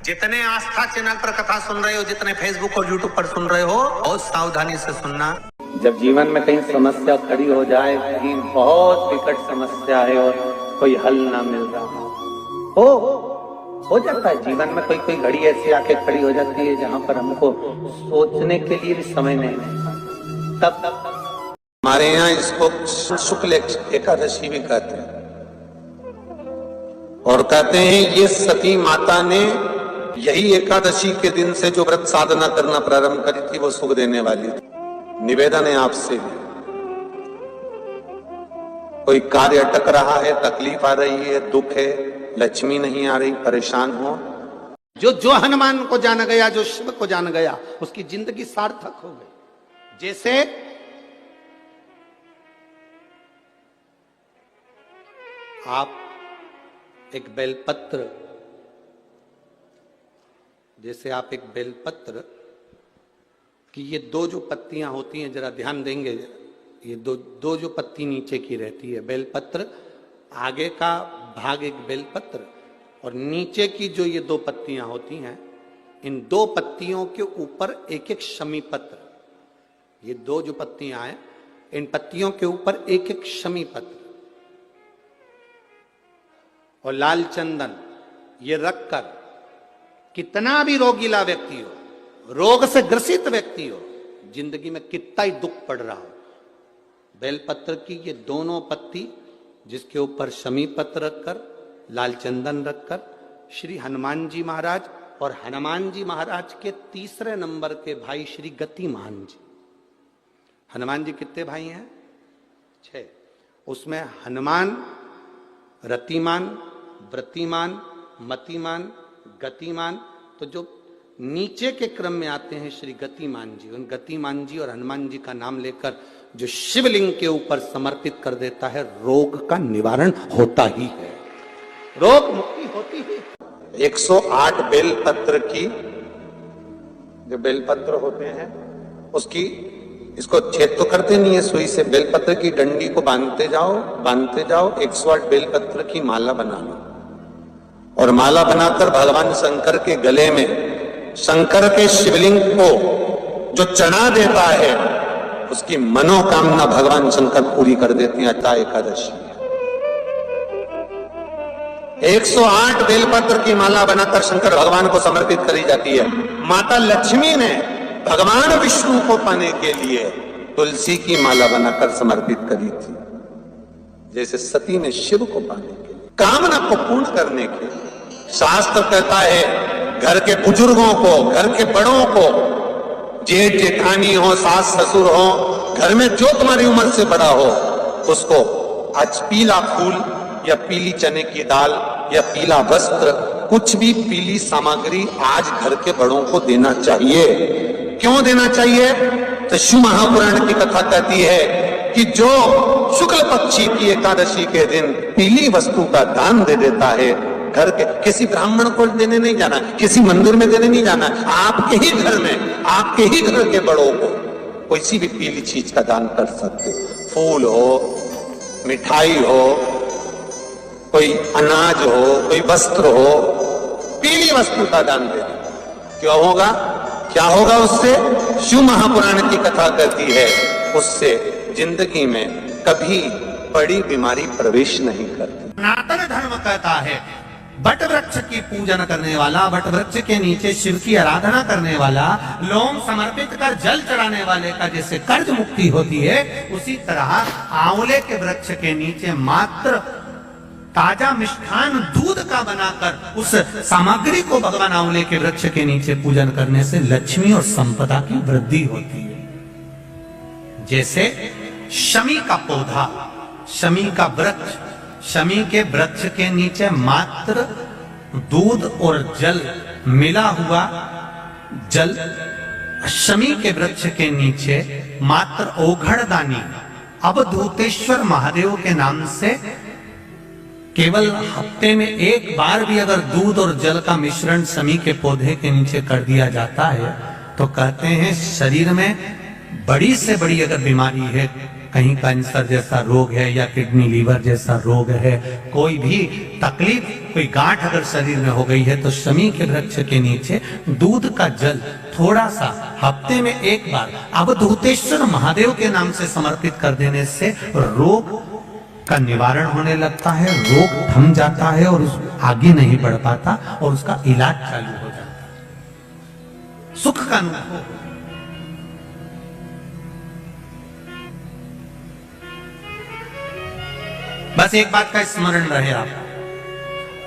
जितने आस्था चैनल पर कथा सुन रहे हो, जितने फेसबुक और यूट्यूब पर सुन रहे हो, बहुत सावधानी से सुनना। जब जीवन में कहीं समस्या खड़ी हो जाए, कहीं बहुत विकट समस्या है और कोई हल ना मिल रहा हो जाता है जीवन में कोई कोई घड़ी ऐसी आके खड़ी हो जाती है जहां पर हमको सोचने के लिए भी समय नहीं मिलता। तब हमारे यहाँ इसको शुक्ल एकादशी भी कहते हैं और कहते हैं ये सती माता ने यही एकादशी के दिन से जो व्रत साधना करना प्रारंभ करी थी वो सुख देने वाली थी। निवेदन है आपसे भी, कोई कार्य अटक रहा है, तकलीफ आ रही है, दुख है, लक्ष्मी नहीं आ रही, परेशान हो, जो हनुमान को जान गया, जो शिव को जान गया, उसकी जिंदगी सार्थक हो गई। जैसे आप एक बेलपत्र, जैसे आप एक बेलपत्र कि ये दो जो पत्तियां होती हैं, जरा ध्यान देंगे, ये दो जो पत्ती नीचे की रहती है बेलपत्र, आगे का भाग एक बेलपत्र और नीचे की जो ये दो पत्तियां होती हैं, इन दो पत्तियों के ऊपर एक एक शमी पत्र, ये दो जो पत्तियां हैं इन पत्तियों के ऊपर एक एक शमी पत्र और लाल चंदन ये रखकर, कितना भी रोगीला व्यक्ति हो, रोग से ग्रसित व्यक्ति हो, जिंदगी में कितना ही दुख पड़ रहा हो, बेलपत्र की ये दोनों पत्ती जिसके ऊपर शमी पत्र रखकर, लाल चंदन रखकर, श्री हनुमान जी महाराज और हनुमान जी महाराज के तीसरे नंबर के भाई श्री गतिमान जी, हनुमान जी कितने भाई हैं? 6। उसमें हनुमान, रतिमान, व्रतिमान, मतिमान, गतिमान, तो जो नीचे के क्रम में आते हैं श्री गतिमान जी, उन गतिमान जी और हनुमान जी का नाम लेकर जो शिवलिंग के ऊपर समर्पित कर देता है, रोग का निवारण होता ही है, रोग मुक्ति होती है। 108 बेलपत्र की, जो बेलपत्र होते हैं उसकी, इसको छेद तो करते नहीं है सुई से, बेलपत्र की डंडी को बांधते जाओ 108 बेलपत्र की माला बना लो और माला बनाकर भगवान शंकर के गले में, शंकर के शिवलिंग को जो चढ़ा देता है उसकी मनोकामना भगवान शंकर पूरी कर देते हैं। अता एकादशी 108 बेलपत्र की माला बनाकर शंकर भगवान को समर्पित करी जाती है। माता लक्ष्मी ने भगवान विष्णु को पाने के लिए तुलसी की माला बनाकर समर्पित करी थी, जैसे सती ने शिव को पाने के लिए, कामना को पूर्ण करने के लिए। शास्त्र कहता है घर के बुजुर्गों को, घर के बड़ों को, जेठ जेठानी हो, सास ससुर हो, घर में जो तुम्हारी उम्र से बड़ा हो, उसको आज पीला फूल या पीली चने की दाल या पीला वस्त्र, कुछ भी पीली सामग्री आज घर के बड़ों को देना चाहिए। क्यों देना चाहिए? तो शिव महापुराण की कथा कहती है कि जो शुक्ल पक्षी की एकादशी के दिन पीली वस्तु का दान दे देता है, घर के किसी ब्राह्मण को देने नहीं जाना, किसी मंदिर में देने नहीं जाना, आपके ही घर में, आपके ही घर के बड़ों को कोई भी पीली चीज का दान कर सकते हो। फूल हो, मिठाई हो, कोई अनाज हो, कोई वस्त्र हो, पीली वस्तु का दान दे। क्यों होगा? क्या होगा उससे? शिव महापुराण की कथा कहती है उससे जिंदगी में कभी बड़ी बीमारी प्रवेश नहीं करती। सनातन धर्म कहता है बट वृक्ष की पूजन करने वाला, बट वृक्ष के नीचे शिव की आराधना करने वाला, लोम समर्पित कर जल चढ़ाने वाले का जैसे कर्ज मुक्ति होती है, उसी तरह आंवले के वृक्ष के नीचे मात्र ताजा मिष्ठान दूध का बनाकर उस सामग्री को भगवान आंवले के वृक्ष के नीचे पूजन करने से लक्ष्मी और संपदा की वृद्धि होती है। जैसे शमी का पौधा, शमी का वृक्ष, शमी के वृक्ष के नीचे मात्र दूध और जल मिला हुआ जल, शमी के वृक्ष के नीचे मात्र ओघड़दानी, अवधूतेश्वर महादेव के नाम से केवल हफ्ते में एक बार भी अगर दूध और जल का मिश्रण शमी के पौधे के नीचे कर दिया जाता है तो कहते हैं शरीर में बड़ी से बड़ी अगर बीमारी है, कहीं कैंसर जैसा रोग है या किडनी लीवर जैसा रोग है, कोई भी तकलीफ, कोई गांठ अगर शरीर में हो गई है, तो शमी के वृक्ष के नीचे दूध का जल थोड़ा सा हफ्ते में एक बार अवधूतेश्वर महादेव के नाम से समर्पित कर देने से रोग का निवारण होने लगता है, रोग थम जाता है और उस आगे नहीं बढ़ पाता और उसका इलाज चालू हो जाता है, सुख का अनुभव। बस एक बात का स्मरण रहे, आप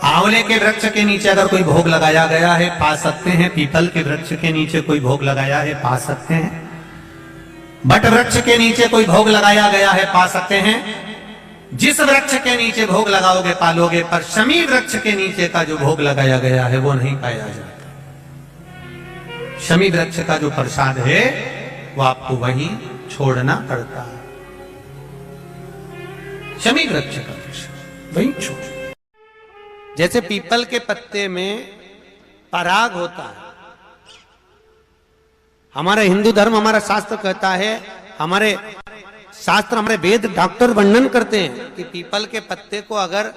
आंवले के वृक्ष के नीचे अगर कोई भोग लगाया गया है पा सकते हैं, पीपल के वृक्ष के नीचे कोई भोग लगाया है पा सकते हैं, बट वृक्ष के नीचे कोई भोग लगाया गया है पा सकते हैं। जिस वृक्ष के नीचे भोग लगाओगे पालोगे, पर शमी वृक्ष के नीचे का जो भोग लगाया गया है वो नहीं पाया जाता। शमी वृक्ष का जो प्रसाद है वो आपको वहीं छोड़ना पड़ता है। शमी वृक्ष का प्रसाद वहीं छोड़। जैसे पीपल के पत्ते में पराग होता है, हमारा हिंदू धर्म, हमारा शास्त्र कहता है, हमारे शास्त्र, हमारे वेद डॉक्टर वर्णन करते हैं कि पीपल के पत्ते को अगर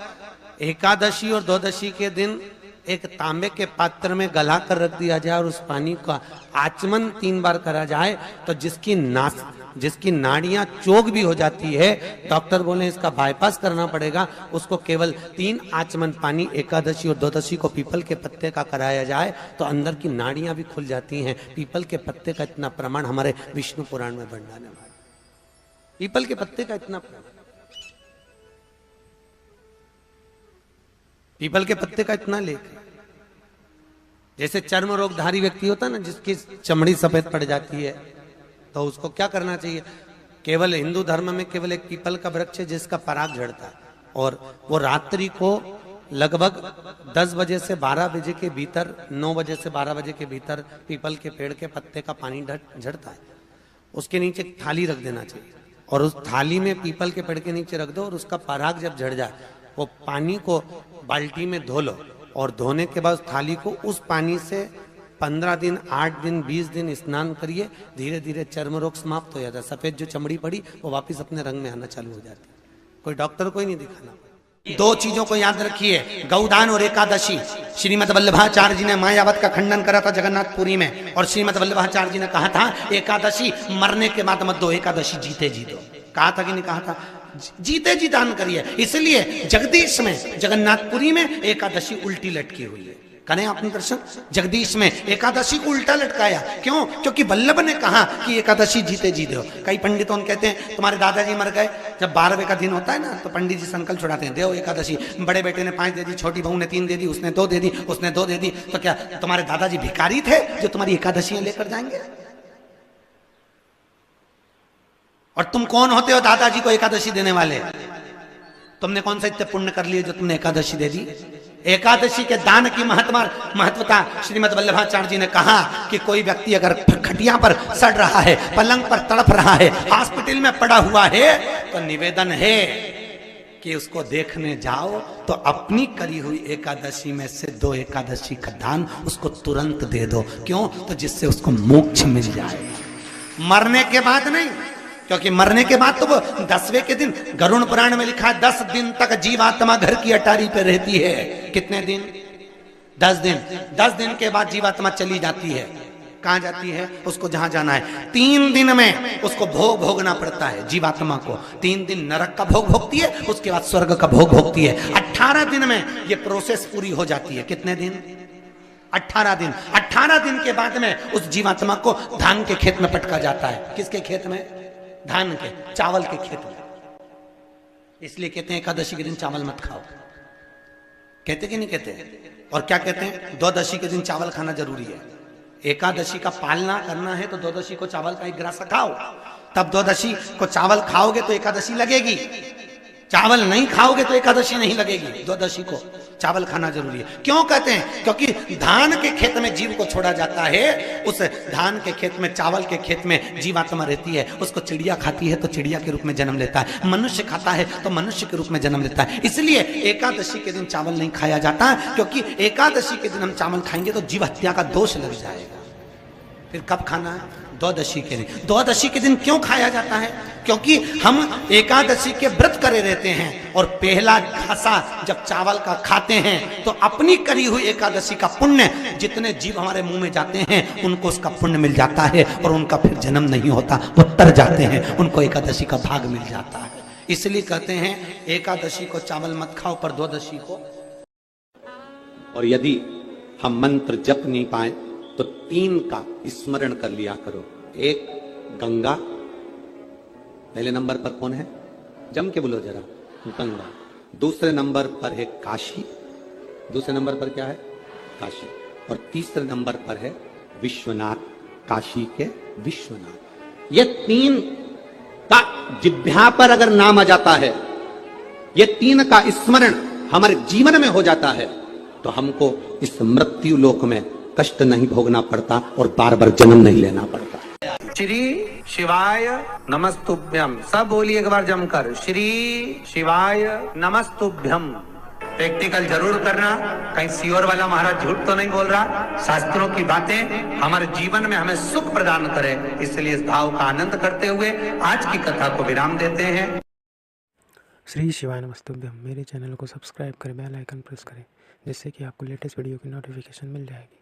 एकादशी और द्वादशी के दिन एक तांबे के पात्र में गला कर रख दिया जाए और उस पानी का आचमन 3 बार करा जाए तो जिसकी नाड़ियां चोक भी हो जाती है, डॉक्टर बोले इसका बाईपास करना पड़ेगा, उसको केवल 3 आचमन पानी एकादशी और द्वादशी को पीपल के पत्ते का कराया जाए तो अंदर की नाड़ियां भी खुल जाती हैं। पीपल के पत्ते का इतना प्रमाण हमारे विष्णु पुराण में वर्णन है। पीपल के पत्ते का इतना प्रमाण, पीपल के पत्ते का इतना लेख है। जैसे चर्म रोगधारी व्यक्ति होता है ना, जिसकी चमड़ी सफेद पड़ जाती है, तो उसको क्या करना चाहिए? केवल हिंदू धर्म में केवल एक पीपल का वृक्ष है जिसका पराग झड़ता है, और वो रात्रि को लगभग 10 बजे से 12 बजे के भीतर, 9 बजे से 12 बजे के भीतर पीपल के पेड़ के पत्ते का पानी झड़ता है, उसके नीचे एक थाली रख देना चाहिए और उस थाली में पीपल के पेड़ के नीचे रख दो और उसका पराग जब झड़ जाए वो पानी को बाल्टी में धो लो और धोने के बाद थाली को उस पानी से 15 दिन, 8 दिन, 20 दिन स्नान करिए, धीरे धीरे चर्म रोग समाप्त हो जाता है। सफेद जो चमड़ी पड़ी वो वापस अपने रंग में आना चालू हो जाती है। कोई डॉक्टर को ही नहीं दिखाना। 2 चीजों को याद रखिए, गौदान और एकादशी। श्रीमद वल्लभाचार्य जी ने मायावत का खंडन करा था जगन्नाथपुरी में, और श्रीमद वल्लभाचार्य जी ने कहा था एकादशी मरने के बाद मत दो, एकादशी जीते जी दो। कहा था कि नहीं कहा था? जीते जी दान करिए। इसलिए जगदीश में, जगन्नाथपुरी में एकादशी उल्टी लटकी हुई है। करें आपने दर्शन? जगदीश में एकादशी को उल्टा लटकाया, क्यों? क्योंकि वल्लभ ने कहा कि एकादशी जीते जी दो। कई पंडितों कहते हैं तुम्हारे दादाजी मर गए, जब 12वें का दिन होता है ना तो पंडित जी संकल्प छुड़ाते हैं, देव एकादशी। बड़े बेटे ने 5 दे दी, छोटी बहू ने 3 दे दी, उसने 2 दे दी, उसने 2 दे दी, तो क्या तुम्हारे दादाजी भिखारी थे जो तुम्हारी एकादशियां लेकर जाएंगे? और तुम कौन होते हो दादाजी को एकादशी देने वाले? तुमने कौन सा इतने पुण्य कर लिए जो तुमने एकादशी दे दी? एकादशी के दान की महत्वता श्रीमद वल्लभाचार्य जी ने कहा कि कोई व्यक्ति अगर खटिया पर सड़ रहा है, पलंग पर तड़प रहा है, हॉस्पिटल में पड़ा हुआ है, तो निवेदन है कि उसको देखने जाओ तो अपनी करी हुई एकादशी में से 2 एकादशी का दान उसको तुरंत दे दो। क्यों? तो जिससे उसको मोक्ष मिल जाए, मरने के बाद नहीं। क्योंकि मरने के बाद तो वो 10वें के दिन, गरुड़ पुराण में लिखा है 10 दिन तक जीवात्मा घर की अटारी पे रहती है। कितने दिन? 10 दिन। 10 दिन के बाद जीवात्मा चली जाती है। कहां जाती है? उसको जहां जाना है। 3 दिन में उसको भोग भोगना पड़ता है जीवात्मा को। 3 दिन नरक का भोग भोगती है, उसके बाद स्वर्ग का भोग भोगती है। 18 दिन में ये प्रोसेस पूरी हो जाती है। कितने दिन? 18 दिन। 18 दिन के बाद में उस जीवात्मा को धान के खेत में पटका जाता है। किसके खेत में? धान के, चावल के खेत में। इसलिए कहते हैं एकादशी के दिन चावल मत खाओ। कहते कि नहीं कहते? और क्या कहते हैं? द्वादशी के दिन चावल खाना जरूरी है। एकादशी का पालना करना है तो द्वादशी को चावल का 1 ग्रास खाओ, तब द्वादशी को चावल खाओगे तो एकादशी लगेगी। चावल नहीं खाओगे तो एकादशी नहीं लगेगी। द्वादशी को चावल खाना जरूरी है। क्यों कहते हैं? क्योंकि धान के खेत में जीव को छोड़ा जाता है, उस धान के खेत में, चावल के खेत में जीवात्मा रहती है। उसको चिड़िया खाती है तो चिड़िया के रूप में जन्म लेता है, मनुष्य खाता है तो मनुष्य के रूप में जन्म लेता है। इसलिए एकादशी के दिन चावल नहीं खाया जाता, क्योंकि एकादशी के दिन हम चावल खाएंगे तो जीव हत्या का दोष लग जाएगा। फिर कब खाना है? द्वादशी के दिन। द्वादशी के दिन क्यों खाया जाता है? क्योंकि हम एकादशी के व्रत करे रहते हैं और पहला घासा जब चावल का खाते हैं तो अपनी करी हुई एकादशी का पुण्य जितने जीव हमारे मुंह में जाते हैं उनको उसका पुण्य मिल जाता है और उनका फिर जन्म नहीं होता, वो तर जाते हैं, उनको एकादशी का भाग मिल जाता है। इसलिए कहते हैं एकादशी को चावल मत खाओ पर द्वादशी को। और यदि हम मंत्र जप नहीं पाए तो 3 का स्मरण कर लिया करो। एक गंगा, पहले नंबर पर कौन है? जम के बोलो जरा, गंगा। दूसरे नंबर पर है काशी, दूसरे नंबर पर क्या है? काशी। और तीसरे नंबर पर है विश्वनाथ, काशी के विश्वनाथ। ये 3 का जिह्वा पर अगर नाम आ जाता है, ये 3 का स्मरण हमारे जीवन में हो जाता है तो हमको इस मृत्यु लोक में कष्ट नहीं भोगना पड़ता और बार बार जन्म नहीं लेना पड़ता। श्री शिवाय नमस्तुभ्यम, सब बोलिए एक बार जमकर, श्री शिवाय नमस्तुभ्यम। प्रैक्टिकल जरूर करना, कहीं सियोर वाला महाराज झूठ तो नहीं बोल रहा। शास्त्रों की बातें हमारे जीवन में हमें सुख प्रदान करे, इसलिए इस भाव का आनंद करते हुए आज की कथा को विराम देते हैं। श्री शिवाय नमस्तुभ्यम। मेरे चैनल को सब्सक्राइब करें, बेल आइकन प्रेस करें, जिससे कि आपको लेटेस्ट वीडियो की नोटिफिकेशन मिल जाएगी।